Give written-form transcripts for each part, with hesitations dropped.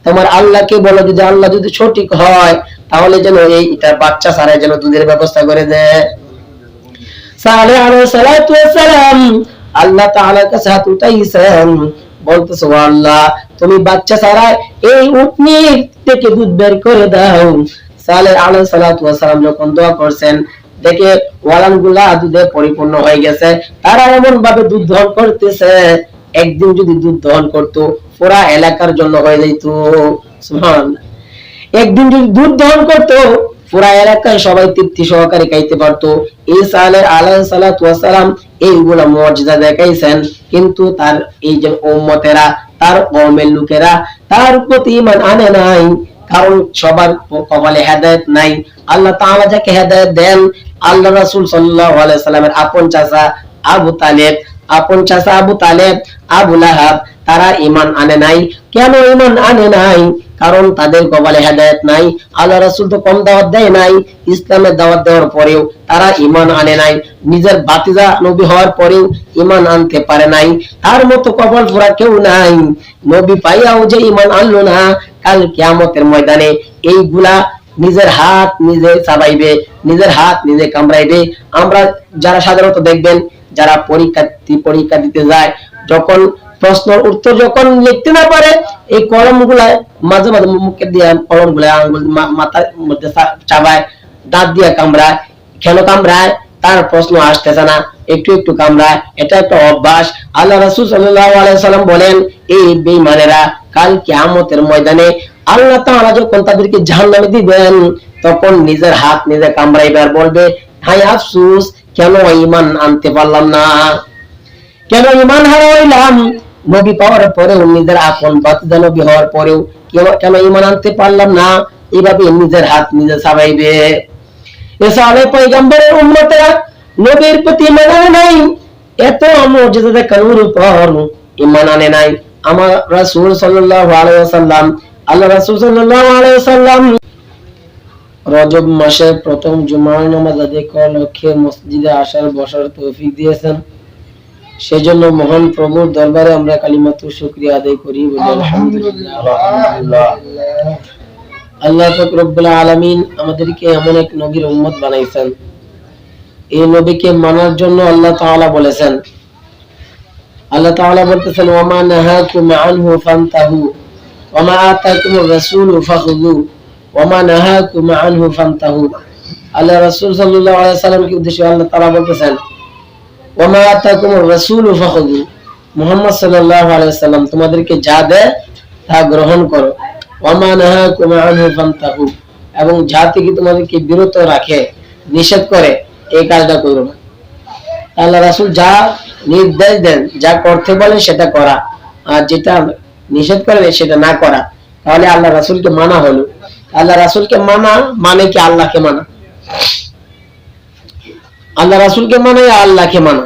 তোমার আল্লাহকে বলো, যদি আল্লাহ যদি সঠিক হয় তাহলে যেন এইটার বাচ্চা ছাড়াই যেন দুধের ব্যবস্থা করে দেয়। সালেহ আলাইহিস সালাতু ওয়াস সালাম আল্লাহ তাআলার কাছে হাত উঠাইছেন, বলতেছে ও আল্লাহ তুমি বাচ্চা ছাড়াই এই উটনি থেকে দুধ বের করে দাও। সালেহ আলাইহিস সালাতু ওয়াস সালাম যখন দোয়া করছেন, দেখে ওয়ালানগুলা দুধে পরিপূর্ণ হয়ে গেছে। তারা এমন ভাবে দুধ দহন করতেছে, একদিন যদি দুধ দহন করতো পুরা এলাকার জন্য হয়ে যেত। সুবহানাল্লাহ। একদিন যদি দুধ দহন করতো পুরা এলাকায় সবাই তৃপ্তি সহকারে খাইতে পারতো। এই সালেহ আলাইহিস সালাতু ওয়াস সালাম এইগুলা মুআজিজা দেখাইছেন, কিন্তু তার এই যে উম্মতেরা, তার কওমের লোকেরা তার প্রতি ঈমান আনে নাই, কারণ সবার কপালে হেদায়েত নাই। আল্লাহ তাআলা যাকে হেদায়েত দেন, আল্লাহ রাসূল সাল্লাল্লাহু আলাইহি সাল্লামের আপন চাচা আবু তালেব, আবু লাহাব, তারা ঈমান আনে নাই। কেন ঈমান আনে নাই? কারণ তাদের কপালে হেদায়েত নাই। আল্লাহ রাসূল তো কম দাওয়াত দেয় নাই, ইসলামের দাওয়াত দেওয়ার পরেও তারা ঈমান আনে নাই। নিজের ভাতিজা নবী হওয়ার পরেও ঈমান আনতে পারে নাই। তার মতো কপাল পোড়া কেউ নাই। নবী পাইয়াও যে ঈমান আনলো না, কাল কিয়ামতের ময়দানে এইগুলা নিজের হাত নিজে চাবাইবে, নিজের হাত নিজে কামড়াইবে। আমরা যারা সাধারণত দেখবেন, যারা পরীক্ষা দিতে যায়, যখন প্রশ্নের উত্তর যখন লিখতে না পারে, এই কলমগুলা মাঝে মাঝে মুখে দিয়ে কলমগুলা আঙ্গুল মাথার মধ্যে চাবায়, দাঁত দিয়ে কামড়ায়। কেন কামড়ায়? তার প্রশ্ন আসতেছে না, একটু একটু কামড়ায়। এটা একটা অভ্যাস। আল্লাহ রাসূল সাল্লাল্লাহু আলাইহি সাল্লাম বলেন, এই বেঈমানেরা কাল কিয়ামতের ময়দানে আল্লাহ তাআলা যখন তাদেরকে জাহান্নামে দিবেন, তখন নিজের হাত নিজে কামড়াইবে আর বলবে, হায় আফসোস, কেন ঈমান আনতে পারলাম না, কেন ঈমান হারাইলাম। নবী পাওয়ার পরেও, নিজের আপন বাতিজা নবী হওয়ার পরেও কেন ঈমান আনতে পারলাম না, এইভাবে নিজের হাত নিজে চাবাইবে। এসালে পয়গম্বরের উম্মতেরা নবীর প্রতি ঈমান আনে নাই, এত মুজিজা দেখানোর পর ঈমান আনে নাই। আমার রাসূল সাল্লাল্লাহু আলাইহি ওয়াসাল্লাম, আল্লাহ রাসূল সাল্লাল্লাহু আলাইহি ওয়াসাল্লাম রজব মাসের প্রথম জুমার নামাজ আদায় করার লক্ষ্যে মসজিদে আসার বসার তৌফিক দিয়েছেন। সেজন্য মহান প্রভুর দরবারে আমরা কালিমাতুর শুকরিয়া আদায় করি, বলি আলহামদুলিল্লাহ। আল্লাহ পাক রব্বুল আলামিন আমাদেরকে এমন এক নবীর উম্মত বানাইছেন, এই নবীকে মানার জন্য আল্লাহ তাআলা বলেছেন। আল্লাহ তাআলা বলতেছেন, ওয়া মা নাহাকুম আনহু ফান্তাহু ওয়া মা আতাকুমুর রাসূলু ফাখুযু ওয়া মা নাহাকুম আনহু ফান্তাহু। আল্লাহ রাসূল সাল্লাল্লাহু আলাইহি সাল্লামকে উদ্দেশ্যে আল্লাহ তাআলা বলতেছেন, ওয়া মা আতাকুমুর রাসূলু ফাখুযু, মুহাম্মদ সাল্লাল্লাহু আলাইহি সাল্লাম তোমাদেরকে যা দেয় তা গ্রহণ করো। ওয়া মা নাহাকুম আনহু ফান্তাহু, এবং যা থেকে তোমাদেরকে বিরত রাখে, নিষেধ করে, এই কাজটা করো না। আল্লাহ রাসূল যা নির্দেশ দেন, যা করতে বলেন সেটা করা, আর যেটা নিষেধ করেন সেটা না করা, তাহলে আল্লাহ রাসূলকে মানা হলো। আল্লাহ রাসূলকে মানা মানে কি? আল্লাহকে মানা। আল্লাহ রাসূলকে মানে আল্লাহকে মানা।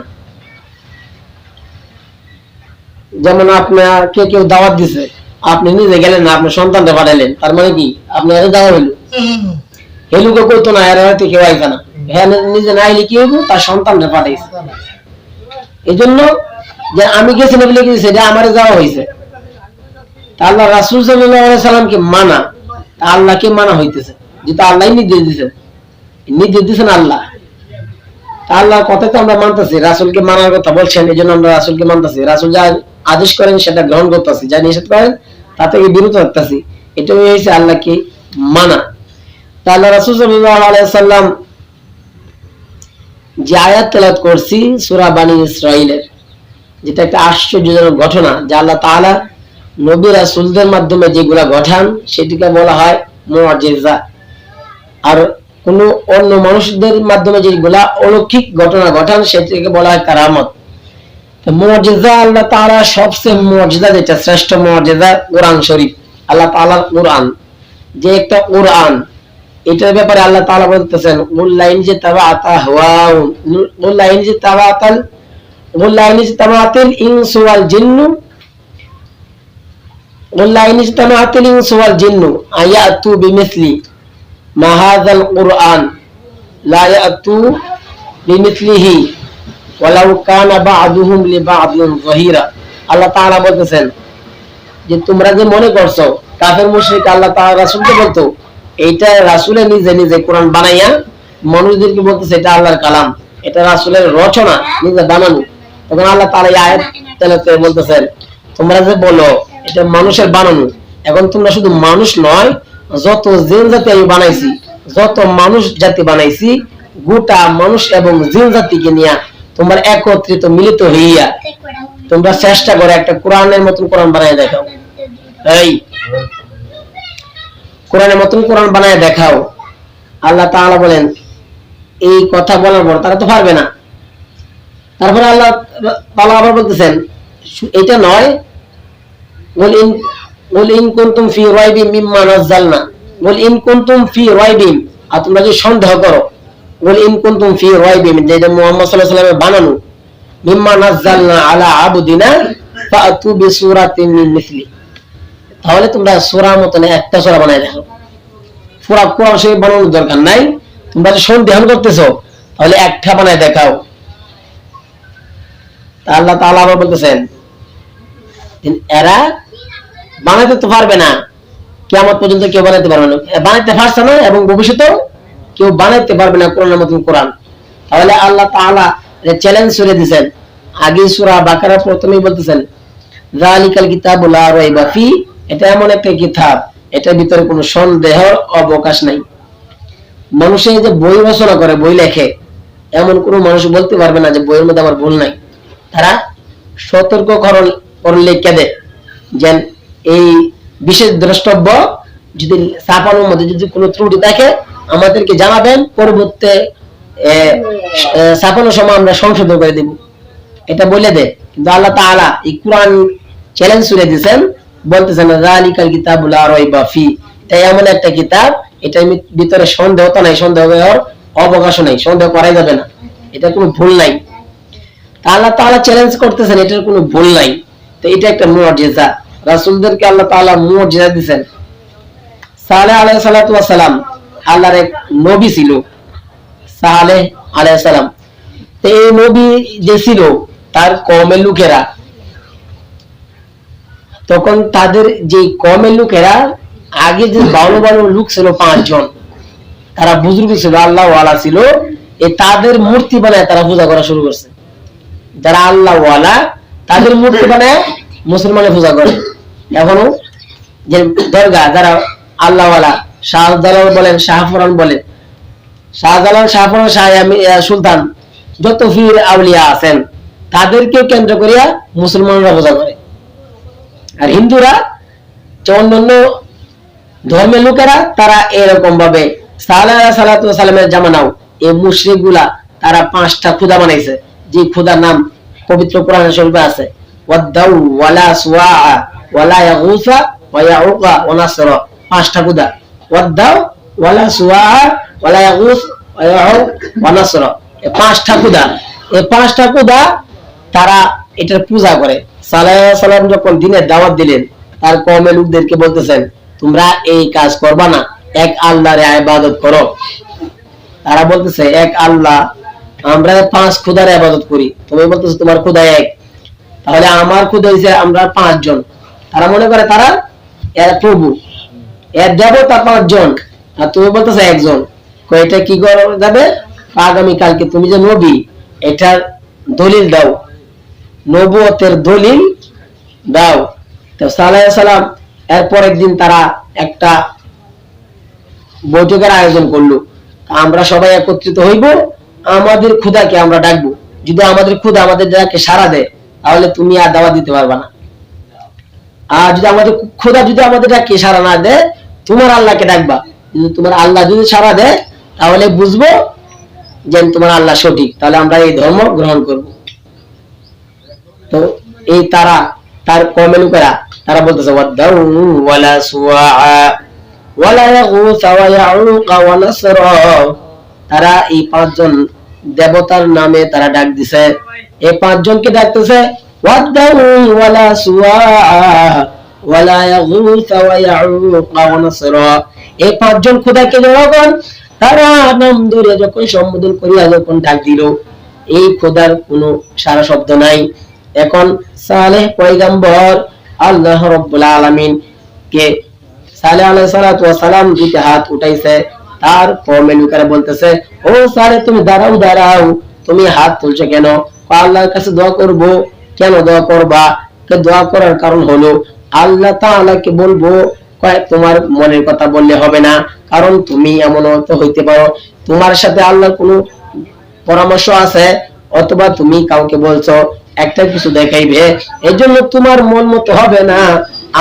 যেমন আপনাকে কেউ দাওয়াত দিছে, আপনি নিজে গেলেন না, আপনার সন্তানটা পাঠালেন, তার মানে কি? আপনি এর দাওয়াত হলো। হেলুকে কইতো না, এর হয়তো কেউ আইবে না, হ্যাঁ নিজে না আইলে কি হইব? তার সন্তানটা পাঠাইছে। এই জন্য যে আমি গেছি না বলে গেছি, এটা আমার যাওয়া হয়েছে। আল্লাহ রাসূল সাল্লাল্লাহু আলাইহি সাল্লামকে মানা, আল্লাহকে মানা হইতেছে, যেটা আল্লাহই নির্দেশ দিয়েছেন আল্লাহ। আল্লাহর কথা তো আমরা মানতেছি, রাসূলকে মানার কথা বলছেন, এই জন্য আমরা রাসূলকে মানতেছি। রাসূল যা আদেশ করেন সেটা গ্রহণ করতেছি, যা নিষেধ করেন তা থেকে বিরত থাকতেছি। এটা হয়েছে আল্লাহকে মানা। তা আল্লাহ রাসূল সাল্লাল্লাহু আলাইহি সাল্লাম যে আয়াত তেলাওয়াত করছি সূরা বনী ইসরাঈলের, যেটা একটা আশ্চর্যজনক ঘটনা, যা আল্লাহ তাআলা নবী রাসূলদের মাধ্যমে যেগুলা ঘটান সেটিকে বলা হয় মুআজিজা। আর কোন অন্য মানুষদের মাধ্যমে যেগুলা অলৌকিক ঘটনা ঘটান সেটিকে বলা হয় কারামত। তো মুআজিজা, আল্লাহ তাআলা সবচেয়ে মুআজিজা যেটা শ্রেষ্ঠ মুআজিজা কোরআন শরীফ, আল্লাহ তাআলার কোরআন, যে একটা কোরআন, এটার ব্যাপারে আল্লাহ তাআলা বলতেছেন, উল্লাইন যে তাবাআতা হাওয়াউ উল্লাইন যে তাবাআতাল ইনসু ওয়াল জিন্নু উল্লাইন যে তাবাআতাল ইনসু ওয়াল জিন্নু আয়াতু বিমিসলি মা হাযাল কুরআন লা ইয়াতু বিমিসলিহি ওয়ালাউ কানা বা'দুহুম লিবা'দিন যাহিরা। আল্লাহ তাআলা বলতেছেন যে তোমরা যে মনে করছো কাফের মুশরিক আল্লাহ তাআলা রাসূলকে বলতো এইটা রাসূলের নিজে নিজে কোরআন বানাইয়া মানুষদেরকে বলতেছে এটা আল্লাহর কালাম, এটা রাসূলের রচনা, নিজে বানানো। তখন আল্লাহ তাআলা এই আয়াত তেলাওয়াত করে বলতেছেন তোমরা যে বলো এটা মানুষের বানানো, এখন তোমরা শুধু মানুষ নয়, যত জিন জাতি আমি বানাইছি, যত মানুষ জাতি বানাইছি, গোটা মানুষ এবং জিন জাতিকে নিয়ে তোমরা একত্রিত মিলিত হইয়া তোমরা চেষ্টা করে একটা কোরআনের মতন কোরআন বানায় দেখাও। এই কোরআনের মতন কোরআন বানায় দেখাও। আল্লাহ তাআলা বলেন এই কথা বলার পর তারা তো পারবে না। তারপরে আল্লাহ তাআলা আবার বলতেছেন এটা নয়, বল ইন কুনতুম ফি রাইবিন মিম্মা নাযালনা, বল ইন কুনতুম ফি রাইবিন, আর তোমরা যদি সন্দেহ করো, বল ইন কুনতুম ফি রাইবিন যেটা মুহাম্মদ সাল্লাল্লাহু আলাইহি ওয়াসাল্লামের বানানো, মিম্মা নাযালনা আলা আবদিনা ফাতু বিসূরাতিন মিন মিসলি, তাহলে তোমরা সূরা মতন একটা সূরা বানায় দেখো। পুরো কোরআন শরীফ বানানোর দরকার নাই, তোমরা যদি সন্দেহ করতেছো তাহলে একটা বানায় দেখাও। আল্লাহ তাআলা আবার বলতেছেন এরা বানাতে তো পারবে না, কিয়ামত পর্যন্ত কেউ বানাতে পারবে না, বানাতে পারছে না এবং ভবিষ্যতেও কেউ বানাতে পারবে না কোরআনের মতন কোরআন। তাহলে আল্লাহ তাআলা চ্যালেঞ্জ ছুড়ে দিয়েছেন। আগে সূরা বাকারা প্রথমেই বলতেছেন যালিকাল কিতাবু লা রাইবা ফি, এটা এমন একটা কিতাব এটার ভিতরে কোনো সন্দেহের অবকাশ নাই। মানুষের যে বই রচনা করে, বই লেখে, এমন কোনো মানুষ বলতে পারবে না যে বইয়ের মধ্যে আমার ভুল নাই। তারা সতর্ককরণ করলে কেঁদে যে এই বিশেষ দ্রষ্টব্য যদি ছাপানোর মধ্যে যদি কোনো ত্রুটি থাকে আমাদেরকে জানাবেন, পরবর্তী ছাপানোর সময় আমরা সংশোধন করে দেব, এটা বলে দে। কিন্তু আল্লাহ তাআলা এই কোরআন চ্যালেঞ্জ ছুড়ে দিয়েছেন, বলতেছেন যালিকাল কিতাবু লা রাইবা ফি, এটা এমন একটা কিতাব এটার ভিতরে সন্দেহ তো নাই, সন্দেহের অবকাশ নাই, সন্দেহ করাই যাবে না, এটা কোনো ভুল নাই। আল্লাহ তাআলা চ্যালেঞ্জ করতেছেন এটার কোনো ভুল নাই। তো এটা একটা মুআজিজা, রাসূলদেরকে আল্লাহ তাআলা মুআজিজা দিবেন। সালেহ আলাইহিস সালাতু ওয়াস সালাম আল্লাহর এক নবী ছিল, সালেহ আলাইহিস সালাম। তো এই নবী যে ছিল তার কওমের লোকেরা, তখন তাদের যে কওমের লোকেরা আগে যে ভালো ভালো লোক ছিল 5 জন, তারা বুজুর্গ ছিল, আল্লাহ ওয়ালা ছিল, এই তাদের মূর্তি বানায় তারা পূজা করা শুরু করছে। যারা আল্লাহ ওয়ালা তাদের মূর্তি বানায় মুসলমানে পূজা করে। এখনো যে দরগা যারা আল্লাহ ওয়ালা, শাহজালাল বলেন, শাহফরান বলেন, শাহজালাল, শাহফরান, শাহ সুলতান, যত পীর আউলিয়া আছেন তাদেরকে কেন্দ্র করিয়া মুসলমানরা পূজা করে। আর হিন্দুরা অন্যান্য ধর্মের লোকেরা তারা এরকম ভাবে সালেহ আলাইহিস সালাতু ওয়াস সালামের জামানাও এই মুশরিকগুলা তারা 5টা খোদা বানাইছে, যে খোদার নাম পবিত্র কোরআন শরীফে আছে, ওয়াদাউ ওয়ালা সুআ ওয়ালা ইয়াগুসা ওয়া ইয়াউকা ওয়া নাসরা, 5টা খোদা, ওয়াদাউ ওয়ালা সুআ ওয়ালা ইয়াগুস ওয়া ইয়াউক ওয়া নাসরা, এই 5টা খোদা, এই 5টা খোদা তারা এটার পূজা করে। সালেহ আলাইহিস সালাম যখন দ্বীনের দাওয়াত দিলেন তার কওমের লোকদেরকে বলতেছেন তোমরা এই কাজ করবা না, এক আল্লাহর ইবাদত করো। তারা বলতেছে এক আল্লাহ, আমরা 5 খোদার ইবাদত করি, তুমি বলতেছো তোমার খোদা এক, তাহলে আমার খোদা হইছে আমরা 5 জন। তারা মনে করে তারা এর প্রভু, এর দেবতা 5 জন, আর তুমি বলতেছো একজন। এটা কি করা যাবে? আগামী কালকে তুমি যে নবী এটার দলিল দাও, নবুয়তের দলিল দাও। তো সালেহ আলাইহিস সালাম এরপর একদিন তারা একটা বৈঠকের আয়োজন করলো, আমরা সবাই একত্রিত হইব, আমাদের খোদাকে আমরা ডাকবো, যদি আমাদের খোদা আমাদের ডাকে সাড়া দেয় তাহলে তুমি আর দাওয়াত দিতে পারবা না, আর যদি আমাদের খোদা যদি আমাদের ডাকে সাড়া না দেয় তোমার আল্লাহকে ডাকবা, যদি তোমার আল্লাহ যদি সাড়া দেয় তাহলে বুঝবো যে তোমার আল্লাহ সঠিক, তাহলে আমরা এই ধর্ম গ্রহণ করব। তো এই তারা তার কওমের লোকেরা তারা বলতেছে ওয়াদাউ ওয়ালা সুআ ওয়ালা ইয়াগুস ওয়া ইয়াউক ওয়া নাসরা, তারা এই 5 জন দেবতার নামে তারা ডাক দিছে। এই 5 জনকে ডাকতেছে ওয়াদাউ ওয়ালা সুআ ওয়ালা ইয়াগুস ওয়া ইয়াউক ওয়া নাসরা। এই 5 জন খোদাকে যখন তারা নাম ধরে যখন সম্বোধন করিয়া যখন ডাক দিল, এই খোদার কোনো সারা শব্দ নাই। এখন সালেহ পয়গম্বর আল্লাহ রাব্বুল আলামিন কে সালেহ আলাইহিস সালাতু ওয়াস সালাম দুইটা হাত উঠাইছে, তার কওমের লোকেরা বলতেছে, ও সালেহ তুমি দাঁড়াও দাঁড়াও, তুমি হাত তুলছো কেন? আল্লাহর কাছে দোয়া করব। কেন দোয়া করবা? দোয়া করার কারণ হলো আল্লাহ তাআলাকে বলবো, তোমার মনের কথা বললে হবে না, কারণ তুমি এমন হইতে পারো তোমার সাথে আল্লাহর কোনো পরামর্শ আছে, অথবা তুমি কাউকে বলছো একটা কিছু দেখাইবে, এই জন্য তোমার মন মতো হবে না,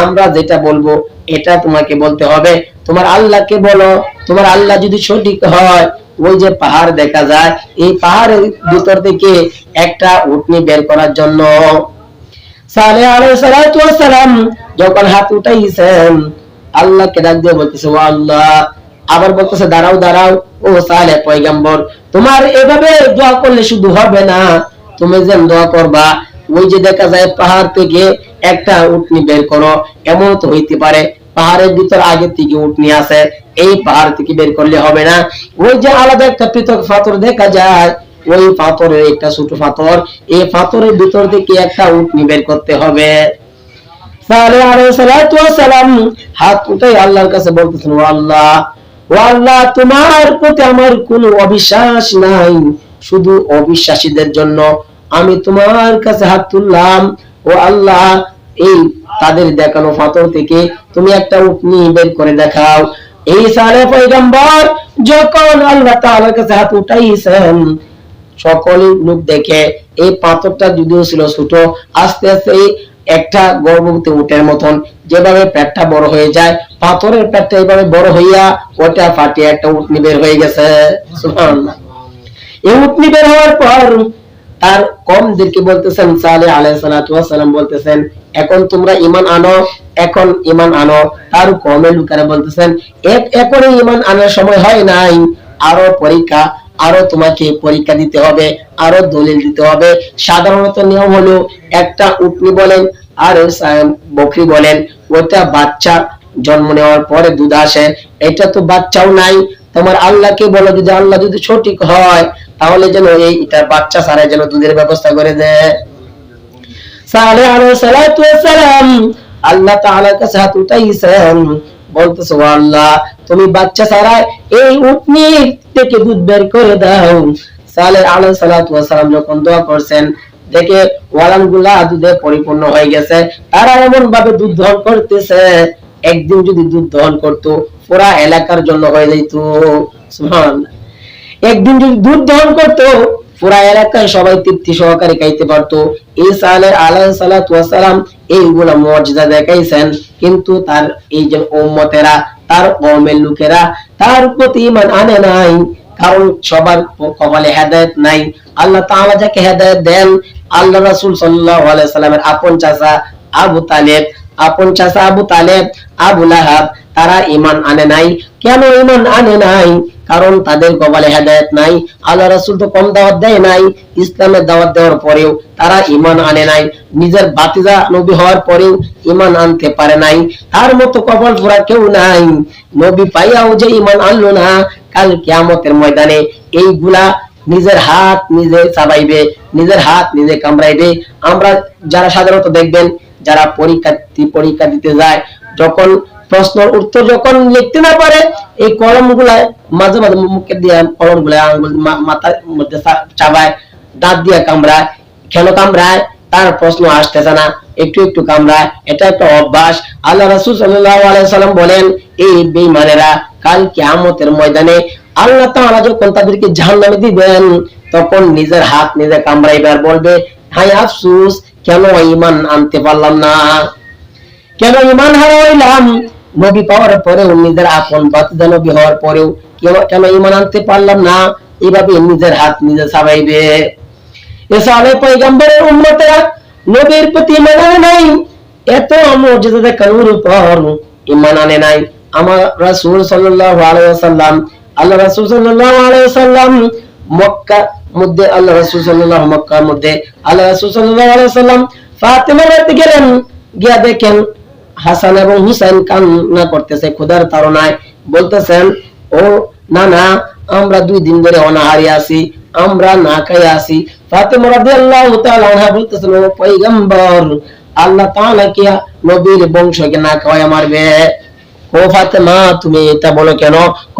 আমরা যেটা বলবো এটা তোমাকে বলতে হবে, তোমার আল্লাহকে বলো। তোমার আল্লাহ যদি সঠিক হয়, ওই যে পাহাড় দেখা যায়, এই পাহাড়ের ভিতর থেকে একটা উটনি বের করার জন্য সালেহ আলাইহিস সালাতু ওয়াস সালাম যখন হাত উঠাইছেন, আল্লাহকে ডাক দিয়ে বলতেছে, ও আল্লাহ। আবার বলতেছে, দাঁড়াও দাঁড়াও, ও সালেহ পয়গম্বর, তোমার এভাবে দোয়া করলে শুধু হবে না, তুমি যে দোয়া করবা, ওই যে দেখা যায় পাহাড় থেকে একটা উটনি বের করো, এমন তো হইতে পারে পাহাড়ের ভিতর আগে থেকে উটনি আছে, এই পাহাড় থেকে বের করলে হবে না, ওই যে আলাদা একটা পৃথক পাথর দেখা যায়, ওই পাথরের একটা ছোট পাথর, এই পাথরের ভিতর থেকে একটা উটনি বের করতে হবে। সালেহ আলাইহিস সালাতু ওয়াস সালাম হাত উঠাই আল্লাহর কাছে বলতেছেন, ও আল্লাহ, ও আল্লাহ, তোমার প্রতি আমার কোনো অবিশ্বাস নাই, শুধু অবিশ্বাসীদের জন্য আমি তোমার কাছে হাত তুললাম। ও আল্লাহ, এই তাদের দেখানো পাথর থেকে তুমি একটা উটনি বের করে দেখাও। এই সালেহ পয়গম্বর যখন আল্লাহ তাআলার কাছে হাত উঠাইছেন, সকল লোক দেখে এই পাথরটা যদিও ছিল ছোট, আস্তে আস্তে একটা গর্ভবতী উটের মতন যেভাবে পেটটা বড় হয়ে যায়, পাথরের পেটটা এইভাবে বড় হইয়া ওটা ফাটিয়ে একটা উটনি বের হয়ে গেছে। সুবহানাল্লাহ। এই উটনি বের হওয়ার পর তার কওমদেরকে বলতেছেন, সালেহ আলাইহিস সালাতু ওয়াস সালাম বলতেছেন, এখন তোমরা ঈমান আনো, এখন ঈমান আনো। তার কওমের লোকেরা বলতেছেন, এখন ঈমান আনার সময় হয় নাই, আরো পরীক্ষা, আরো তোমাকে পরীক্ষা দিতে হবে, আরো দলিল দিতে হবে। সাধারণত নিয়ম হলো একটা উটনি বলেন আর বকরি বলেন, ওটা বাচ্চা জন্ম নেওয়ার পরে দুধ আসে, এটা তো বাচ্চাও নাই, তোমার আল্লাহকে বলো, যদি আল্লাহ যদি সঠিক হয় তাহলে যেন এইটা বাচ্চা ছাড়া যেন দুধের ব্যবস্থা করে দেয়। সালেহ আলাইহিস সালাতু ওয়াস সালাম আল্লাহ তাআলার কাছে হাত উঠাইছেন, বলতেছে, ও আল্লাহ, তুমি বাচ্চা ছাড়া এই উটনি থেকে দুধ বের করে দাও। সালেহ আলাইহিস সালাতু ওয়াস সালাম যখন দোয়া করছেন, দেখে ওয়ালানগুলা দুধে পরিপূর্ণ হয়ে গেছে, তারা এমন ভাবে দুধ দহন করতেছে, একদিন যদি দুধ দহন করতো পুরা এলাকার জন্য হয়ে যেত। সুবহানাল্লাহ। একদিন যদি দুধ দহন করতো পুরা এলাকায় সবাই তৃপ্তি সহকারে খাইতে পারতো। এই সালেহ আলাইহিস সালাতু ওয়াস সালাম এইগুলা মুজিজা দেখাইছেন, কিন্তু তার এই যে উম্মতেরা, তার কওমের লোকেরা তার প্রতি ঈমান আনে নাই, কারণ সবার কপালে হেদায়েত নাই। আল্লাহ তাআলা যাকে হেদায়েত দেন, আল্লাহ রাসূল সাল্লাল্লাহু আলাইহি সাল্লামের আপন চাচা আবু তালেব, আবু লাহাব, তারা ঈমান আনে নাই। কেন ঈমান আনে নাই? কারণ তাদের কপালে হেদায়েত নাই। আল্লাহ রাসূল তো কম দাওয়াত দেয় নাই, ইসলামের দাওয়াত দেওয়ার পরেও তারা ঈমান আনে নাই, নিজের ভাতিজা নবী হওয়ার পরেও ঈমান আনতে পারে নাই। তার মতো কপাল পোড়া কেউ নাই, নবী পাইয়াও যে ঈমান আনলো না, কাল কিয়ামতের ময়দানে এইগুলা নিজের হাত নিজে চাবাইবে, নিজের হাত নিজে কামড়াইবে। আমরা যারা সাধারণত দেখবেন, যারা পরীক্ষা দিতে যায়, যখন প্রশ্নের উত্তর যখন লিখতে না পারে, এই কলমগুলা মাঝে মাঝে মুখে দিয়ে কলমগুলা আঙ্গুল মাথার মধ্যে চাবায়, দাঁত দিয়ে কামড়ায়। কেন কামড়ায়? তার প্রশ্ন আসতেছে না, একটু একটু কামড়ায়, এটা একটা অভ্যাস। আল্লাহ রাসূল সাল্লাল্লাহু আলাইহি সাল্লাম বলেন, এই বেঈমানেরা কাল কিয়ামতের ময়দানে আল্লাহ তাআলা যখন তাদেরকে জাহান্নামে দিবেন, তখন নিজের হাত নিজে কামড়াইবে আর বলবে, হায় আফসোস, কেন ঈমান আনতে পারলাম না, কেন ঈমান হারাইলাম। নবী পাওয়ার পরেও, নিজের আপন ভাতিজা নবী হওয়ার পরেও কেন ঈমান আনতে পারলাম না, এইভাবে নিজের হাত নিজে ছাবাইবে। সালেহ পয়গম্বরের উম্মতেরা নবীর প্রতি ঈমান আনে নাই, এত মুজিজা দেখানোর পর ঈমান আনে নাই। আমার রাসূল সাল্লাল্লাহু আলাইহি ওয়াসাল্লাম, আল্লাহ রাসূল সাল্লাল্লাহু আলাইহি ওয়াসাল্লাম মক্কার মধ্যে, আল্লাহ রাসূল সাল্লাল্লাহু আলাইহি ওয়াসাল্লাম ফাতিমার বাড়িতে গেলেন, গিয়া দেখেন হাসান এবং হুসাইন কান্না করতেছে ক্ষুধার তাড়নায়। বলতেছেন, ও নানা, আমরা 2 দিন ধরে অনাহারি আছি, আমরা না খাই আছি। ফাতিমা রাদিয়াল্লাহু তাআলা আনহা বলতেছেন, ও পয়গম্বর, আল্লাহ তাআলা কি নবীর বংশকে না খাওয়ায় মারবে? ও ফাতেমা তুমি এটা বলো কেন?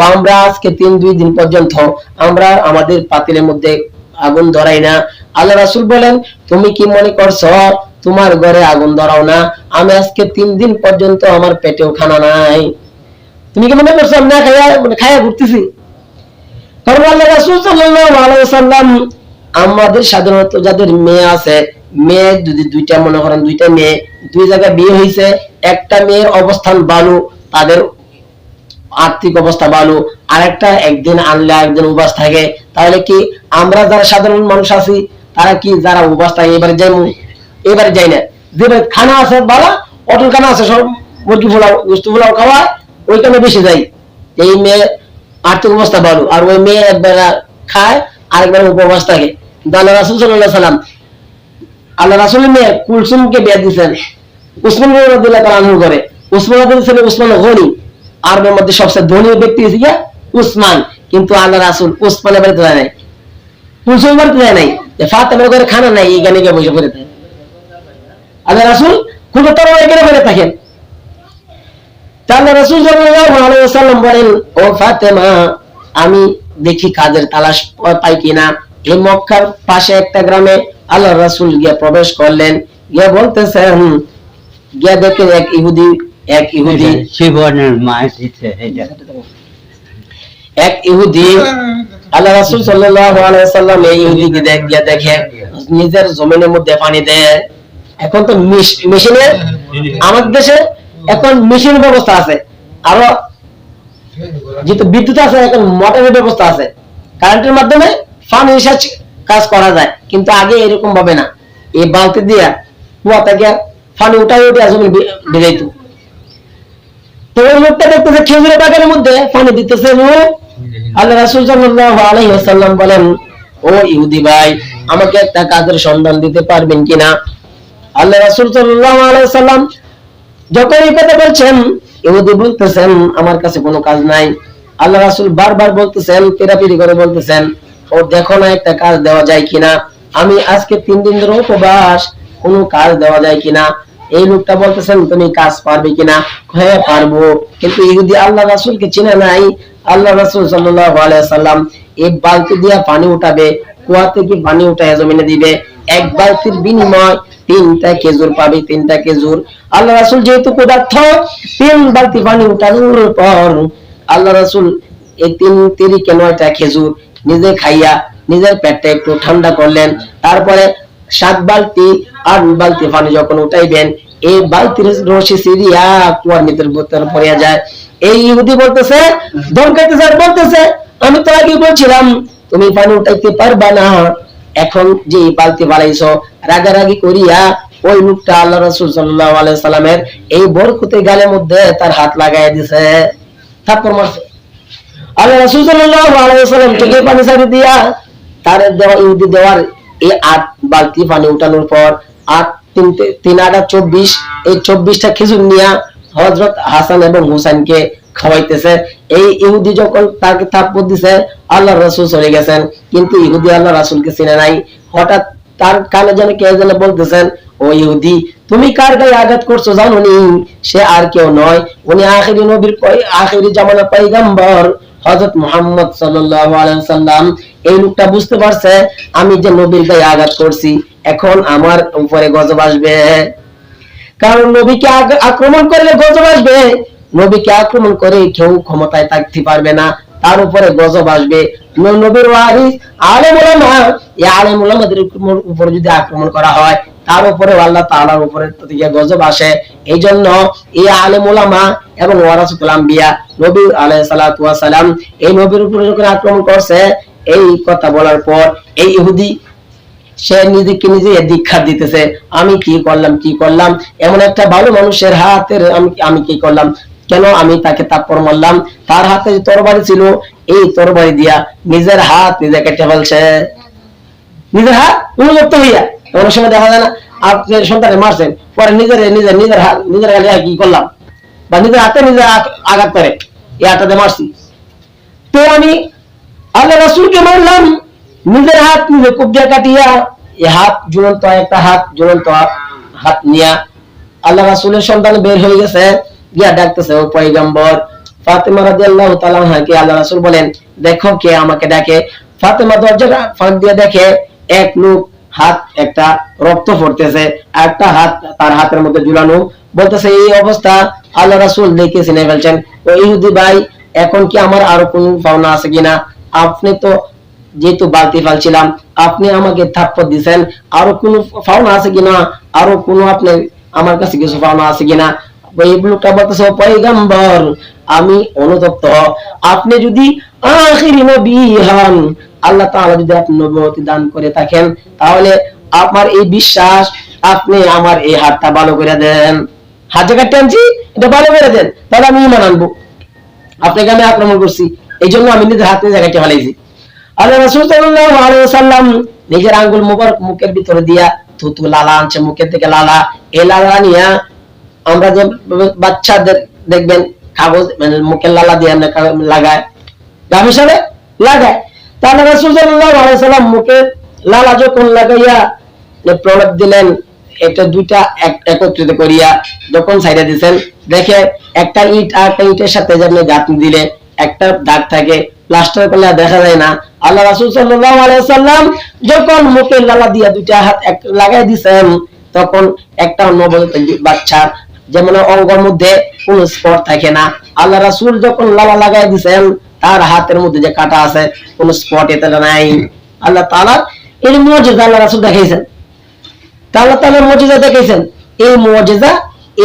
আমরা আজকে 3-2 দিন পর্যন্ত আমরা আমাদের পাতিলের মধ্যে আগুন ধরাই না। আল্লাহ রাসূল বলেন তুমি কি মনে করছো তোমার ঘরে আগুন ধরাও না? আমি আজকে 3 দিন পর্যন্ত আমার পেটেও খানা নাই। তুমি কি মনে করছো আমি না খাইয়া ঘুরতেছি? কারণ আল্লাহ রাসূল সাল্লাল্লাহু আলাইহি ওয়াসাল্লাম আমাদের সাধারণত যাদের মেয়ে আছে, মেয়ে যদি দুইটা মনে করেন দুইটা মেয়ে দুই জায়গায় বিয়ে হয়েছে, একটা মেয়ের অবস্থান ভালো, তাদের আর্থিক অবস্থা ভালো, আর একটা একদিন আনলে একদিন উপাস থাকে, তাহলে কি আমরা যারা সাধারণ মানুষ আছি তারা কি যারা উপাস থাকে এবারে যাই এবারে যাই না, যে খানা আছে ভালো অটল খানা আছে সব মুরগি পোলাও গোস্ত পোলাও খাওয়া ওইখানে বেশি যাই। এই মেয়ে আর্থিক অবস্থা ভালো আর ওই মেয়ে একবার খায় আরেকবার উপবাস থাকে। আল্লাহ রাসূল সাল্লাল্লাহু আলাইহি ওয়াসাল্লাম আল্লাহ রাসূলের মেয়ে কুলসুমকে বিয়ে দিয়েছেন উসমান রাদিয়াল্লাহু তাআলা আনহু করে। উসমান রাদিয়াল্লাহু ছিলেন উসমান গনি, আরবের মধ্যে সবচেয়ে ধনী ব্যক্তি ছিল উসমান, কিন্তু আল্লাহ রাসূল উসমানের বাড়িতে যায় নাই, কুলসুমের বাড়িতে যায় নাই, যে ফাতেমার ঘরে খানা নাই এখানে গিয়ে বসে পড়ে থাকে। আল্লাহ রাসূল খুব তরবারি এখানে পড়ে থাকেন। আল্লাহ রাসূল সাল্লাল্লাহু আলাইহি ওয়াসাল্লাম বলেন ও ফাতেমা আমি দেখি কাজের তালাশ পাই কিনা। এই মক্কার পাশে একটা গ্রামে আল্লাহ রাসূল গিয়ে প্রবেশ করলেন, গিয়ে বলতেছেন গিয়ে দেখে এক ইহুদি শিবনের মায়ের দিচ্ছে এটা এক ইহুদি আল্লাহ রাসূল সাল্লাল্লাহু আলাইহি ওয়াসাল্লাম এই ইহুদিকে দেখে নিজের জমিনের মধ্যে পানি দেয়। এখন তো মেশিনে আমাদের দেশে এখন মেশিন ব্যবস্থা আছে, আরো যেহেতু বিদ্যুৎ আছে এখন মোটরের ব্যবস্থা আছে, কারেন্টের মাধ্যমে পানি রিচার্জ কাজ করা যায়, কিন্তু আগে এরকম ভাবে না, এই বালতি দিয়া কুয়া থেকে পানি উঠাই জমি ঢেলাইতো। তো ওই লোকটা দেখতেছে খেজুরের বাগানের মধ্যে পানি দিতেছে। আল্লাহ রাসূল সাল্লাল্লাহু আলাইহি ওয়াসাল্লাম বলেন ও ইহুদি ভাই আমাকে একটা কাজের সন্ধান দিতে পারবেন কিনা? আল্লাহ রাসূল সাল্লাল্লাহু আলাইহি ওয়াসাল্লাম যখন এই কথা বলছেন ইহুদি বলতেছেন আমার কাছে কোনো কাজ নাই। আল্লাহ রাসূল বারবার বলতেছেন পেরাপিরি করে বলতেছেন ও দেখো না একটা কাজ দেওয়া যায় কিনা, আমি আজকে 3 দিন ধরে উপবাস, কোনো কাজ দেওয়া যায় কিনা। এই লোকটা বলতেছেন তুমি কাজ পারবে কিনা? হ্যাঁ পারবো, কিন্তু ইহুদি আল্লাহ রাসূলকে চিনে নাই। আল্লাহ রাসূল সাল্লাল্লাহু আলাইহি ওয়াসাল্লাম এই বালতি দিয়া পানি উঠাবে, কুয়া থেকে পানি উঠায় জমিনে দিবে, এক বালতির বিনিময় 3টা খেজুর পাবে, 3টা খেজুর। আল্লাহ রাসূল যেহেতু ক্ষুধার্ত 3 বালতি পানি উঠানোর পর আল্লাহ রাসূল এই 9টা খেজুর নিজে খাইয়া নিজের পেটটা একটু ঠান্ডা করলেন। তারপরে 7 বালতি 8 বালতি পানি যখন উঠাইবেন এই বালতির রশি সিরিয়া কুয়ার ভিতরে পড়ে যায়। এই ইহুদি বলতেছে ধমকাইতেছে আর বলতেছে আমি তো আগে বলছিলাম তুমি পানি উঠাইতে পারবা না, এখন যে বালতি বানাইছো রাগারাগি করিয়া ওই লোকটা আল্লাহ রাসূল সাল্লাল্লাহু আলাইহি সাল্লামের এই বরকতে গালের মধ্যে তার হাত লাগায় দিয়েছে, থাপ্পড় মারছে। আল্লাহ রাসূল সাল্লাল্লাহু আলাইহি সাল্লাম থেকে পানি ছাড়ি দিয়া তার দেওয়া ইহুদি দেওয়ার এই 8 বালতি পানি উঠানোর পর 8-3-8-24 এই 24টা খেজুর নিয়া হযরত হাসান এবং হুসাইনকে খাওয়াইতেছে। এই ইহুদি যখন তাকে থাপ্পড় দিছে আল্লাহ রাসূল চলে গেছেন, কিন্তু ইহুদি আল্লাহ রাসূলকে চিনে নাই। হঠাৎ তার কানে যেন কে যেন বলতেছেন ও ইহুদি তুমি কার গায়ে আঘাত করছো জানো নি? সে আর কেউ নয়, উনি আখিরি নবীর আখিরি জামানার পয়গম্বর হযরত মুহাম্মদ সাল্লাল্লাহু আলাইহি ওয়াসাল্লাম। এই লোকটা বুঝতে পারছে আমি যে নবীর গায়ে আঘাত করছি এখন আমার উপরে গজব আসবে, কারণ নবীকে আক্রমণ করলে গজব আসবে, নবীকে আক্রমণ করে কেউ ক্ষমতায় থাকতে পারবে না, তার উপরে গজব আসবে। নবীর ওয়ারিস আলেম উলামা, এই আলেম উলামাদের উপর যদি আক্রমণ করা হয় তার উপরে আল্লাহ তাআলার উপরে থেকে গজব আসে। এইজন্য এই আলেম উলামা এবং ওয়ারাসাতুল আম্বিয়া নবী আলাইহিস সালাতু ওয়াস সালাম এই নবীর উপরে যখন আক্রমণ করছে এই কথা বলার পর এই ইহুদি সে নিজেকে নিজে দীক্ষা দিতেছে আমি কি করলাম, এমন একটা ভালো মানুষের হাতের আমি কি করলাম, কেন আমি তাকে থাপ্পড় মারলাম? তার হাতে যে তরবারি ছিল এই তরবারি দিয়া নিজের হাত নিজে কেটে ফেলছে, নিজের হাত উন্মুক্ত হইয়া। অনেক সময় দেখা যায় না আপনি সন্তানে মারছেন পরে নিজের হাত নিজের গায়ে কি করলাম বা নিজের হাতে নিজে আঘাত করে এই হাতটাতে মারছি, তো আমি আল্লাহ রাসূলকে মারলাম নিজের হাত নিজে কুপিয়া কাটিয়া। এই হাত ঝুলন্ত একটা হাত ঝুলন্ত হাত নিয়া আল্লাহ রাসূলের সন্তান বের হয়ে গেছে, গিয়া ডাকতেছে ও পয়গম্বর। ফাতেমা রাদিয়াল্লাহু তাআলা আনহাকে আল্লাহ রাসূল বলেন, দেখো কে আমাকে ডাকে। ফাতেমা দরজা ফাঁক দিয়ে দেখে এক লোক হাত একটা রক্ত পড়তেছে, একটা হাত তার হাতের মধ্যে ঝুলানো, বলতেছে এই অবস্থা আল্লাহ রাসূল দেখে চিনে ফেলছেন। ও ইহুদি ভাই, এখন কি আমার আরো কোন পাওনা আছে কিনা? আপনি তো যেহেতু বালতি ফালছিলাম, আপনি আমাকে থাপ্পড় দিবেন, আরো কোনো পাওনা আছে কিনা? আরো কোনো আপনি আমার কাছে কিছু পাওনা আছে কিনা? ওই লোকটা বলতেছে, ও পয়গম্বর, আমি অনুতপ্ত। আপনি যদি আখিরি নবী হন, আল্লাহ তাআলা যদি আপনি নবুয়তি দান করে থাকেন, তাহলে আমার এই বিশ্বাস, আপনি আমার এই হাতটা ভালো করে দেন। হাত যে কাটতে আনছি, এটা ভালো করে দেন, তাহলে আমি ঈমান আনবো। আপনাকে আমি আক্রমণ করছি, এই জন্য আমি নিজের হাত নিজে কাটতে ফেলাইছি। আল্লাহ রাসূল সাল্লাল্লাহু আলাইহি ওয়াসাল্লাম নিজের আঙ্গুল মোবারক মুখের ভিতরে দিয়া থুতু লালা আনছে, মুখের থেকে লালা। এই লালা নিয়া আমরা যে বাচ্চাদের দেখবেন কাগজ মানে মুখের লালা দিয়ে লাগায়, গামছারে লাগায়, তাহলে রাসূল সাল্লাল্লাহু আলাইহি ওয়াসাল্লাম মুখে লালা যখন লাগাইয়া প্রলাপ দিলেন, এটা দুইটা একত্রিত করিয়া যখন সাইডে দিবেন, দেখে একটা ইট আর একটা ইটের সাথে যেমন গাঁথনি দিলে একটা দাগ থাকে, প্লাস্টার করলে দেখা যায় না। আল্লাহ রাসূল সাল্লাল্লাহু আলাইহি ওয়াসাল্লাম যখন মুখে লালা দিয়া দুইটা হাত লাগাই দিবেন, তখন একটা নবজাতক বাচ্চার যেমন অঙ্গের মধ্যে কোনো স্পট থাকে না, আল্লাহ রাসূল যখন লালা লাগাই দিবেন, তার হাতের মধ্যে যে কাটা আছে কোনো স্পট এতে নাই। আল্লাহ তাআলা এই মুজিজা আল্লাহ রাসূল দেখাইছেন, আল্লাহ তাআলা মুজিজা দেখাইছেন। এই মুজিজা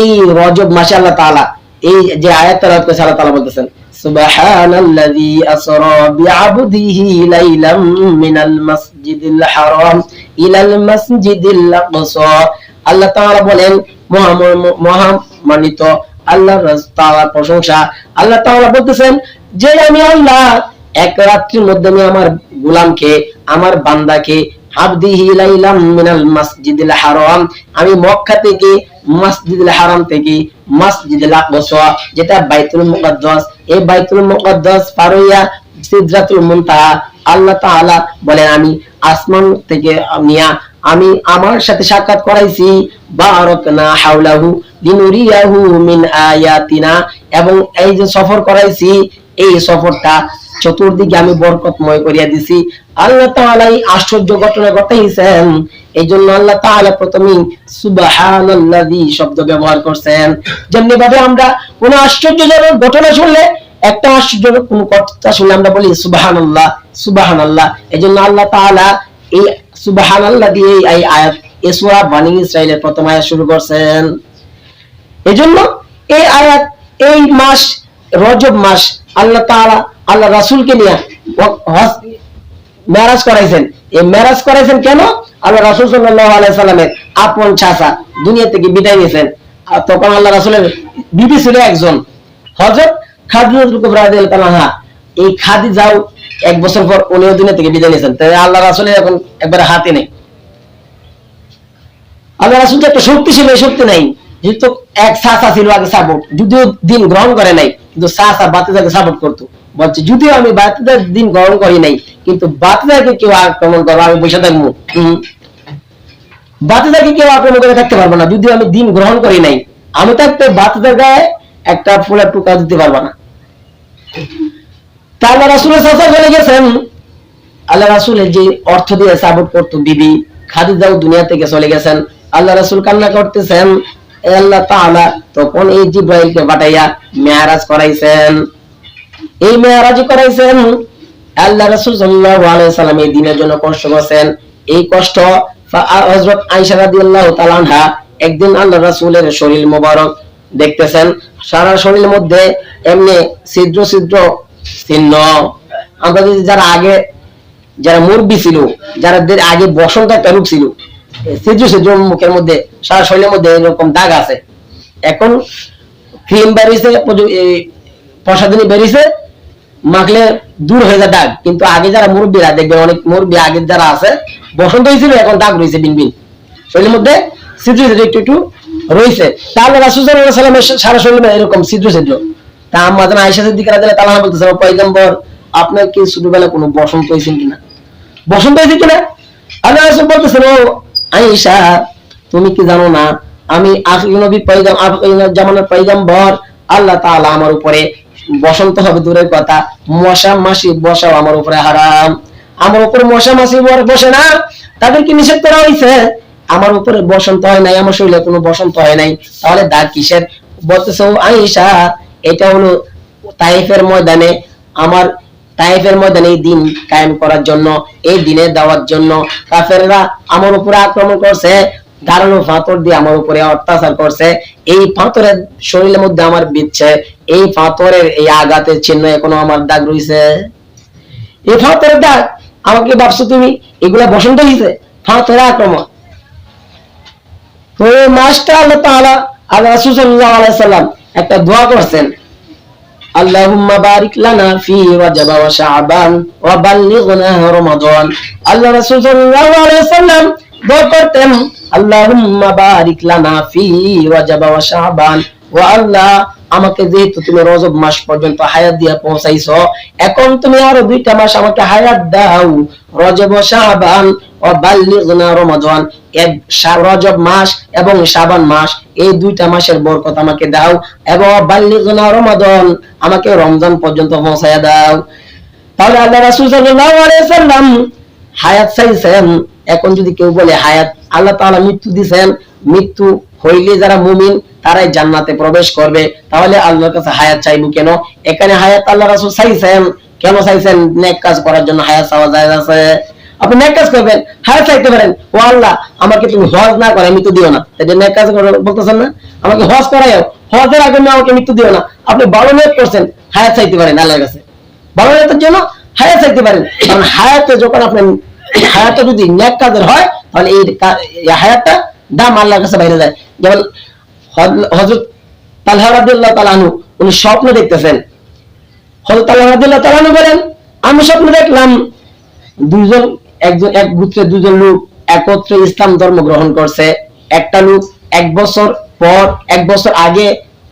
এই রজব মাসে আল্লাহ তাআলা এই যে আয়াত তেলাওয়াত করেছে, আল্লাহ তাআলা বলতেছেন, সুবহানাল্লাযী আসরা বিআবদিহি লাইলাম মিনাল মাসজিদিল হারাম ইলাল মাসজিদিল আকসা। আল্লাহ তাআলা বলেন, মহামানিত আল্লাহর তাআলার প্রশংসা। আল্লাহ তাআলা বলতেছেন যে আমি আল্লাহ এক রাত্রির মধ্যে আমি আমার গোলামকে, আমার বান্দাকে, আবদিহি লাইলাম মিনাল মাসজিদিল হারাম, আমি মক্কা থেকে মসজিদুল হারাম থেকে মসজিদুল আকসা যেটা বাইতুল মুকদ্দাস, এই বাইতুল মুকদ্দাস পারইয়া সিদরাতুল মুনতাহা, আল্লাহ তাআলা বলেন আমি আসমান থেকে নিয়া আমি আমার সাথে সাক্ষাৎ করাইছি, বারাকনা হাওলাহু লিনুরিয়াহু মিন আয়াতিনা, এবং এই যে সফর করাইছি, এই সফরটা চতুর্দিকে আমি বরকতময় করিয়া দিছি। আল্লাহ তাআলা এই আশ্চর্য ঘটনা ঘটাইছেন, এই জন্য আল্লাহ তাআলা প্রথমে সুবহানাল্লাযী শব্দ ব্যবহার করছেন। যেমনি ভাবে আমরা কোন আশ্চর্যজনক ঘটনা শুনলে, একটা আশ্চর্যজনক কোন কথা শুনলে আমরা বলি সুবহানাল্লাহ সুবহানাল্লাহ, এই জন্য আল্লাহ তাআলা এই সুবহানাল্লাহ দিয়ে এই আয়াত এই সূরা বনী ইসরাইলের প্রথম আয়াত শুরু করছেন। এজন্য এই আয়াত, এই মাস রজব মাস আল্লাহ তাআলা আল্লাহ রাসূলকে নিয়ে মেরাজ করাইছেন। এই মেরাজ করাইছেন কেন? আল্লাহ রাসূল সাল্লাল্লাহু আলাইহি সাল্লামের আপন চাচা দুনিয়া থেকে বিদায় নিয়েছেন, আর তখন আল্লাহ রাসূলের বিবি ছিল একজন, হযরত খাদিজাতুল কুবরা রাদিয়াল্লাহু তাআলা। এই খাদিজাও এক বছর পর উনিও দুনিয়া থেকে বিদায় নিয়েছেন। তাই আল্লাহ রাসূলের এখন একবারে হাতে নেই। আল্লাহ রাসূল যে একটা শক্তি ছিল, এই শক্তি নাই। যেহেতু এক চাচা ছিল আগে সাপোর্ট, যদিও দিন গ্রহণ করে নাই, কিন্তু চাচা বাতিজাকে সাপোর্ট করতো, বলছে যদিও আমি বাতিজার দিন গ্রহণ করি নাই, কিন্তু বাতিজাকে কেউ আক্রমণ করবো আমি বসে থাকবো, বাতিজাকে কেউ আক্রমণ করে থাকতে পারবো না, যদিও আমি দিন গ্রহণ করি নাই, আমি থাকতে বাতিজার গায়ে একটা ফুলের টুকা দিতে পারবো না। তা আল্লাহ রাসূলের চাচা চলে গেছেন, আল্লাহ রাসূলের যে অর্থ দিয়ে সাপোর্ট করতো বিবি খাদিজাও দুনিয়া থেকে চলে গেছেন। আল্লাহ রাসূল কান্না করতেছেন, আল্লাহ তাআলা তখন এই জিবরাইলকে পাঠাইয়া মেরাজ করাইছেন। এই মেরাজ করাইছেন, আল্লাহ রাসূল সাল্লাল্লাহু আলাইহি সাল্লাম এই দিনের জন্য কষ্ট করেছেন। এই কষ্ট হযরত আয়েশা রাদিয়াল্লাহু তাআলা আনহা একদিন আল্লাহ রাসূলের শরীর মোবারক দেখতেছেন, সারা শরীরের মধ্যে এমনি ছিদ্র ছিদ্র চিহ্ন। আমরা যদি যারা মুরব্বী ছিল, যাদের আগে বসন্ত একটা রোগ ছিল, ছিদ্র ছিদ্র মুখের মধ্যে সারা শরীরের মধ্যে এরকম দাগ আছে। এখন ক্রিম বেরিয়েছে, প্রসাধনী বেরিয়েছে, মাখলে দূর হয়ে যায় দাগ, কিন্তু আগে যারা মুরব্বীরা দেখবেন, অনেক মুরব্বী আগে যারা আছে বসন্ত হয়েছিল, এখন দাগ রয়েছে বিন বিন শরীরের মধ্যে, ছিদ্র ছিদ্র একটু একটু রয়েছে। তাহলে রাসূল সাল্লাল্লাহু আলাইহি সাল্লামের সারা শরীরে এরকম ছিদ্র ছিদ্র। তা আম্মা জান আয়েশা সিদ্দিকা রাদিয়াল্লাহু তাআলা বলতেছে, পয়গম্বর আপনার কি ছোটবেলা কোনো বসন্ত হয়েছিল কিনা? বসন্ত হয়েছে কিনা? আল্লাহ রাসূল বলতেছেন, ও আয়েশা তুমি কি জানো না আমি আখির নবী জামানার পয়গম্বর আল্লাহ তাআলা আমার উপরে বসন্ত হবে দূরের কথা, মশা মাছি বসাও আমার উপরে হারাম। আমার উপরে মশা মাছি বসে না, তাদেরকে নিষেধ করা হয়েছে। আমার উপরে বসন্ত হয় নাই, আমার শরীরে কোনো বসন্ত হয় নাই, তাহলে দাগ কিসের? বলতেছো আয়েশা এটা হলো তাইফের ময়দানে, আমার তাইফের ময়দানে এই দিন কায়েম করার জন্য, এই দিনের দাওয়ার জন্য কাফেররা আমার উপরে আক্রমণ করছে, ধারালো পাথর দিয়ে আমার উপরে অত্যাচার করছে। এই পাথরের শরীরের মধ্যে আমার বিচ্ছে, এই পাথরের এই আঘাতের চিহ্ন এখনো আমার দাগ রয়েছে। এই পাথরের দাগ, আমাকে ভাবছো তুমি এগুলা বসন্ত হয়েছে? পাথরের আক্রমণ। তো এই মাসটা আল্লাহ তাআলা আল্লাহ রাসূল সাল্লাল্লাহু আলাইহি সাল্লাম একটা দোয়া করছেন, আল্লাহুম্মা বারিক লানা ফি রাজাব ওয়া শাবান ওয়া বাল্লিগনা রমাদান। আল্লাহ রাসূল সাল্লাল্লাহু আলাইহি সাল্লাম দোয়া করতেন, আল্লাহুম্মা বারিক লানা ফি রাজাব ওয়া শাবান, ও আল্লাহ আমাকে যেহেতু তুমি রজব মাস পর্যন্ত হায়াত দিয়ে পৌঁছাইছো, এখন তুমি আরো 2টা মাস আমাকে হায়াত দাও, রজব ও শাবান ও বাল্লিগনা রমাদান। রজব মাস এবং শাবান মাস, এই 2টা মাসের বরকত আমাকে দাও, এবং বাল্লিগনা রমাদান আমাকে রমজান পর্যন্ত পৌঁছায়া দাও। তাহলে আল্লাহ রাসূল সাল্লাল্লাহু আলাইহি সাল্লাম হায়াত চাইছেন। এখন যদি কেউ বলে হায়াত, আল্লাহ তাআলা মৃত্যু দিবেন, মৃত্যু হইলে যারা মুমিন তারাই জান্নাতে প্রবেশ করবে, তাহলে আল্লাহর কাছে হায়াত চাইবো কেন? এখানে হায়াত আল্লাহ রাসূল চাইছেন, কেন চাইছেন? নেক কাজ করার জন্য হায়াত চাওয়া যায় আছে। আপনি নেক কাজ করবেন, হায়াত চাইতে পারেন, ও আল্লাহ আমাকে তুমি হজ না করে মৃত্যু দিও না, এটা নেক কাজ বলতেছেন না? আমাকে হজ করাইও, হজের আগে আমাকে মৃত্যু দিও না। আপনি ভালো নিয়ত করছেন, হায়াত চাইতে পারেন আল্লাহর কাছে, ভালো নিয়তের জন্য হায়াত চাইতে পারেন। কারণ হায়াতে যখন আপনি হায়াতটা যদি নেক কাজের হয়, তাহলে এই হায়াতটা দাম আল্লাহর কাছে বাইরে যায়। যেমন হযরত তালহা রাদিয়াল্লাহু তাআলা আনহু উনি স্বপ্ন দেখতেছেন। হযরত তালহা রাদিয়াল্লাহু তাআলা আনহু বলেন, আমি স্বপ্ন দেখলাম এক গোত্রের 2জন লোক একত্রে ইসলাম ধর্ম গ্রহণ করছে। একটা লোক 1 বছর আগে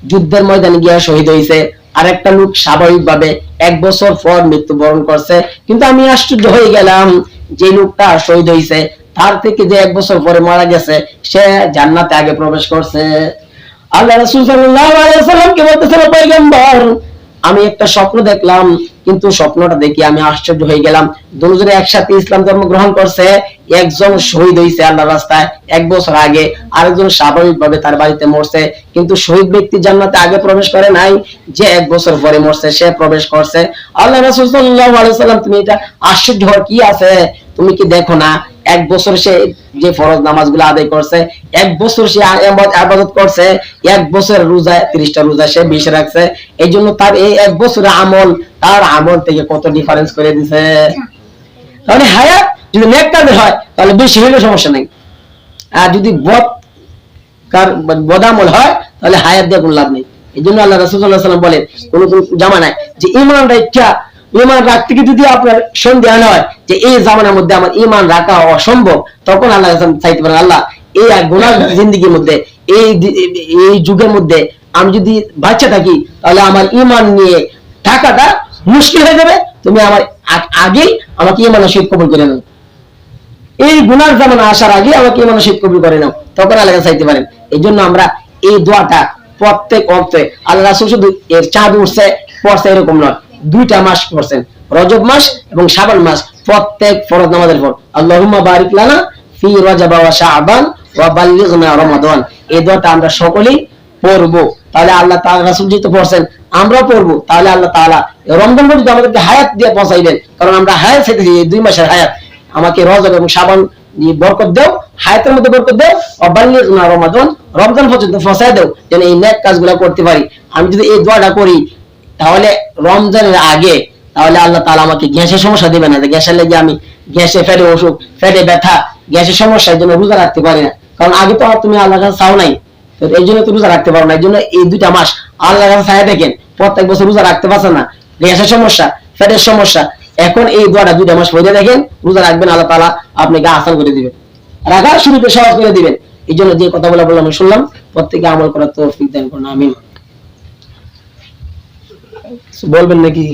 যুদ্ধের ময়দানে গিয়ে শহীদ হয়েছে, আর একটা লোক স্বাভাবিকভাবে 1 বছর পর মৃত্যুবরণ করছে। কিন্তু আমি আশ্চর্য হয়ে গেলাম, যে লোকটা শহীদ হয়েছে তার থেকে যে 1 বছর পরে মারা গেছে সে জান্নাতে আগে প্রবেশ করছে। আল্লাহ রাসূল সাল্লাল্লাহু আলাইহি ওয়াসাল্লামকে বলতেছেন, পয়গম্বর আমি একটা স্বপ্ন দেখলাম, কিন্তু স্বপ্নটা দেখে আমি আশ্চর্য হয়ে গেলাম। দুজনে একসাথে ইসলাম ধর্ম গ্রহণ করছে, একজন শহীদ হয়েছে আল্লাহর রাস্তায় 1 বছর আগে, আরেকজন স্বাভাবিকভাবে তার বাড়িতে মরছে। কিন্তু শহীদ ব্যক্তি জান্নাতে আগে প্রবেশ করে নাই, যে 1 বছর পরে মরছে সে প্রবেশ করছে। আল্লাহ রাসূল সাল্লাল্লাহু আলাইহি ওয়াসাল্লাম, তুমি এটা আশ্চর্য হওয়ার কি আছে? তুমি কি দেখো না 1 বছর সে যে ফরজ নামাজগুলো আদায় করছে, 1 বছর সে ইবাদত করছে, 1 বছরের রোজা 30টা রোজা সে 20 রাখছে, এই জন্য তার এই 1 বছরের আমল তার আমল থেকে কত ডিফারেন্স করে দিছে। তাহলে হায়াত যদি নেক কাজে হয় তাহলে বেশি হইলে সমস্যা নেই, আর যদি বদামল হয় তাহলে হায়াত দিয়ে কোনো লাভ নেই। এই জন্য আল্লাহ রাসূল সাল্লাল্লাহু আলাইহি ওয়াসাল্লাম বলেন, কোন জামানায় যে ঈমান রাখতে গিয়ে যদি আপনার সন্দেহ হয় যে এই জামানার মধ্যে আমার ঈমান রাখা অসম্ভব, তখন আল্লাহ চাইতে পারেন, আল্লাহ এই গুনাহ জিন্দেগির মধ্যে এই যুগের মধ্যে আমি যদি বাচ্চা থাকি তাহলে আমার ঈমান নিয়ে থাকাটা মুশকিল হয়ে যাবে, তুমি আমার আগেই আমাকে ঈমানের সহিত কবুল করে নাও, এই গুনার জামানা আসার আগে আমাকে ঈমানের সহিত কবুল করে নাও, তখন আল্লাহ চাইতে পারেন। এই জন্য আমরা এই দোয়াটা প্রত্যেক ওয়াক্তে, আল্লাহ রাসূল শুধু এর চাঁদ উঠছে পড়ছে এরকম নয়, 2টা মাস পড়ছেন, রজব মাস এবং শাবান মাস, প্রত্যেক ফরজ নামাজের পর আল্লাহুম্মা বারিক লানা ফি রাজাব ওয়া শাবান ওয়া বাল্লিগনা রমাদান, এই দোয়াটা আমরা সকলেই পড়বো। তাহলে আল্লাহ তাআলা রাসূল যেহেতু পড়ছেন আমরাও পড়বো, তাহলে আল্লাহ তাআলা রমজান পর্যন্ত আমাদেরকে হায়াত দিয়ে পৌঁছাইবেন। কারণ আমরা হায়াত চাইতেছি, এই 2 মাসের হায়াত আমাকে রজব এবং শাবান বরকত দাও, হায়াতের মধ্যে বরকত দাও, ওয়া বাল্লিগনা রমাদান রমজান পর্যন্ত পৌঁছায় দাও, যেন এই নেক কাজগুলো করতে পারি। আমি যদি এই দোয়াটা করি তাহলে রমজানের আগে, তাহলে আল্লাহ তাআলা আমাকে গ্যাসের সমস্যা দিবে না, যে গ্যাসের লেগে আমি গ্যাসে ফেটে অসুখ, ফেটে ব্যথা, গ্যাসের সমস্যার জন্য রোজা রাখতে পারি না। কারণ আগে তো তুমি আল্লাহর কাছে চাও নাই, তো এই জন্য তুমি রোজা রাখতে পারো না। এই জন্য এই 2টা মাস আল্লাহর কাছে চাই দেখেন, প্রত্যেক বছর রোজা রাখতে পারছে না, গ্যাসের সমস্যা, ফেটের সমস্যা, এখন এই দোয়াটা 2টা মাস পড়ে দেখেন, রোজা রাখবেন, আল্লাহ তাআলা আপনাকে আসান করে দিবেন, রাখা শুরুতে সহজ করে দিবেন। এই জন্য যে কথাগুলো বললাম শুনলাম, প্রত্যেকে আমল করার তৌফিক দান করুন, আমিন। বলবেন নাকি?